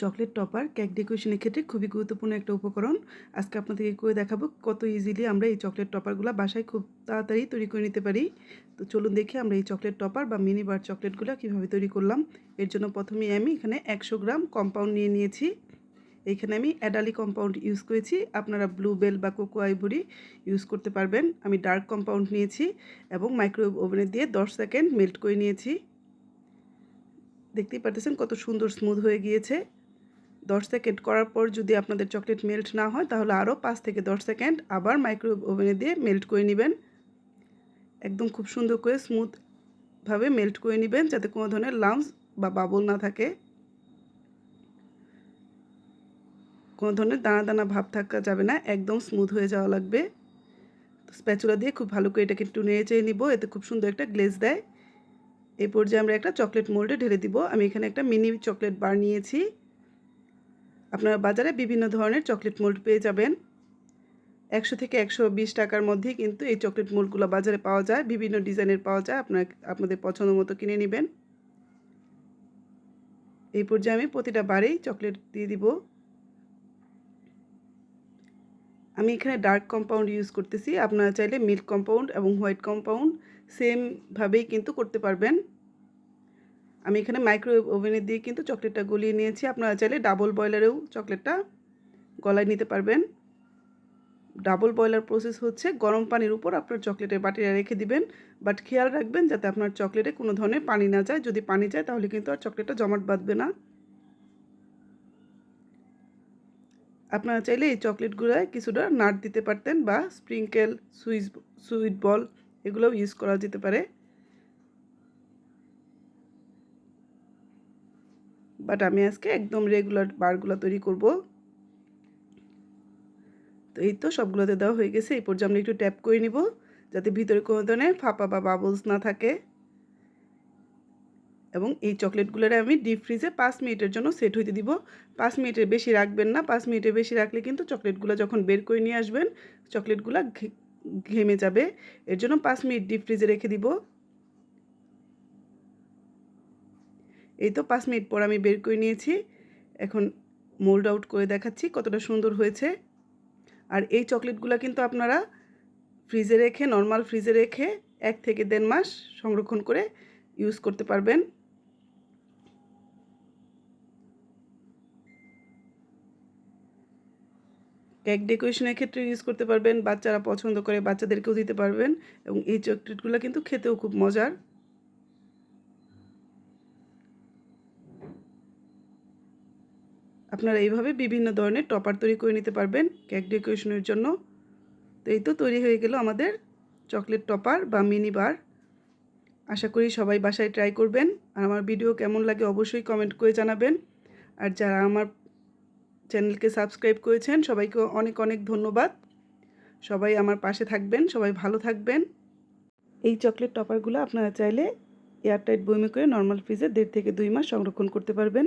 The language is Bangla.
চকলেট টপার কেক ডেকোরেশনের ক্ষেত্রে খুবই গুরুত্বপূর্ণ একটা উপকরণ। আজকে আপনাদেরকে করে দেখাবো কত ইজিলি আমরা এই চকলেট টপারগুলো বাসায় খুব তাড়াতাড়ি তৈরি করে নিতে পারি। তো চলুন দেখি আমরা এই চকলেট টপার বা মিনি বার চকলেটগুলো কীভাবে তৈরি করলাম। এর জন্য প্রথমেই আমি এখানে 100 গ্রাম কম্পাউন্ড নিয়ে নিয়েছি। এইখানে আমি অ্যাডালি কম্পাউন্ড ইউজ করেছি, আপনারা ব্লু বেল বা কোকো আইভরি ইউজ করতে পারবেন। আমি ডার্ক কম্পাউন্ড নিয়েছি এবং মাইক্রোওয়েভ ওভেনে দিয়ে 10 সেকেন্ড মেল্ট করে নিয়েছি। দেখতেই পাচ্ছেন কত সুন্দর স্মুথ হয়ে গিয়েছে। 10 সেকেন্ড করার পর যদি আপনাদের চকলেট মেল্ট না হয় তাহলে আরও 5 থেকে 10 সেকেন্ড আবার মাইক্রোওয়েভ ওভেনে দিয়ে মেল্ট করে নেবেন। একদম খুব সুন্দর করে স্মুথভাবে মেল্ট করে নেবেন যাতে কোনো ধরনের লাম্পস বা বাবল না থাকে, কোনো ধরনের দানা দানা ভাব থাকা যাবে না, একদম স্মুথ হয়ে যাওয়া লাগবে। স্প্যাচুলা দিয়ে খুব ভালো করে এটাকে একটু নেড়ে চেড়ে নিব, এতে খুব সুন্দর একটা গ্লেজ দেয়। এই পর্যায়ে আমরা একটা চকলেট মোল্ডে ঢেলে দিব। আমি এখানে একটা মিনি চকলেট বার নিয়েছি। আপনারা বাজারে বিভিন্ন ধরনের চকলেট মোল্ড পেয়ে যাবেন। 100 থেকে 120 টাকার মধ্যেই কিন্তু এই চকলেট মোল্ডগুলো বাজারে পাওয়া যায়, বিভিন্ন ডিজাইনের পাওয়া যায়। আপনাদের পছন্দ মতো কিনে নেবেন। এই পর্যায়ে আমি প্রতিটা বারেই চকলেট দিয়ে দিব। আমি এখানে ডার্ক কম্পাউন্ড ইউজ করতেছি, আপনারা চাইলে মিল্ক কম্পাউন্ড এবং হোয়াইট কম্পাউন্ড সেমভাবেই কিন্তু করতে পারবেন। আমি এখানে মাইক্রোওয়েভ ওভেনে দিয়ে কিন্তু চকলেটটা গলিয়ে নিয়েছি, আপনারা চাইলে ডাবল বয়লারেও চকলেটটা গলায় নিতে পারবেন। ডাবল বয়লার প্রসেস হচ্ছে গরম পানির উপর আপনার চকলেটের বাটিটা রেখে দিবেন, বাট খেয়াল রাখবেন যাতে আপনার চকলেটে কোনো ধরনের পানি না যায়। যদি পানি যায় তাহলে কিন্তু আর চকলেটটা জমাট বাঁধবে না। আপনারা চাইলে এই চকলেটগুলোয় কিছুটা নাট দিতে পারতেন বা স্প্রিঙ্কেল, সুইট বল এগুলোও ইউজ করা যেতে পারে, বাট আমি আজকে একদম রেগুলার বারগুলো তৈরি করব। তো এই তো সবগুলোতে দেওয়া হয়ে গেছে। এই পর্যায়ে আমরা একটু ট্যাপ করে নিব যাতে ভিতরে কোনো ধরনের ফাঁপা বা বাবলস না থাকে। এবং এই চকলেটগুলোর আমি ডিপ ফ্রিজে 5 মিনিটের জন্য সেট হইতে দিব। 5 মিনিটের বেশি রাখবেন না, 5 মিনিটের বেশি রাখলে কিন্তু চকলেটগুলো যখন বের করে নিয়ে আসবেন চকলেটগুলো ঘেমে যাবে। এর জন্য 5 মিনিট ডিপ ফ্রিজে রেখে দিব। এই তো 5 মিনিট পর আমি বের করে নিয়েছি। এখন মোল্ড আউট করে দেখাচ্ছি কতটা সুন্দর হয়েছে। আর এই চকলেটগুলো কিন্তু আপনারা ফ্রিজে রেখে, নর্মাল ফ্রিজে রেখে 1 থেকে 1.5 মাস সংরক্ষণ করে ইউজ করতে পারবেন। কেক ডেকোরেশনের ক্ষেত্রে ইউজ করতে পারবেন, বাচ্চারা পছন্দ করে বাচ্চাদেরকেও দিতে পারবেন। এবং এই চকলেটগুলো কিন্তু খেতেও খুব মজার। আপনারা এইভাবে বিভিন্ন ধরনের টপার তৈরি করে নিতে পারবেন কেক ডেকোরেশনের জন্য। তো এই তো তৈরি হয়ে গেল আমাদের চকলেট টপার বা মিনি বার। আশা করি সবাই বাসায় ট্রাই করবেন। আর আমার ভিডিও কেমন লাগে অবশ্যই কমেন্ট করে জানাবেন। আর যারা আমার চ্যানেলকে সাবস্ক্রাইব করেছেন সবাইকে অনেক অনেক ধন্যবাদ। সবাই আমার পাশে থাকবেন, সবাই ভালো থাকবেন। এই চকলেট টপারগুলো আপনারা চাইলে এয়ারটাইট বয়মে করে নর্মাল ফ্রিজে 1.5 থেকে 2 মাস সংরক্ষণ করতে পারবেন।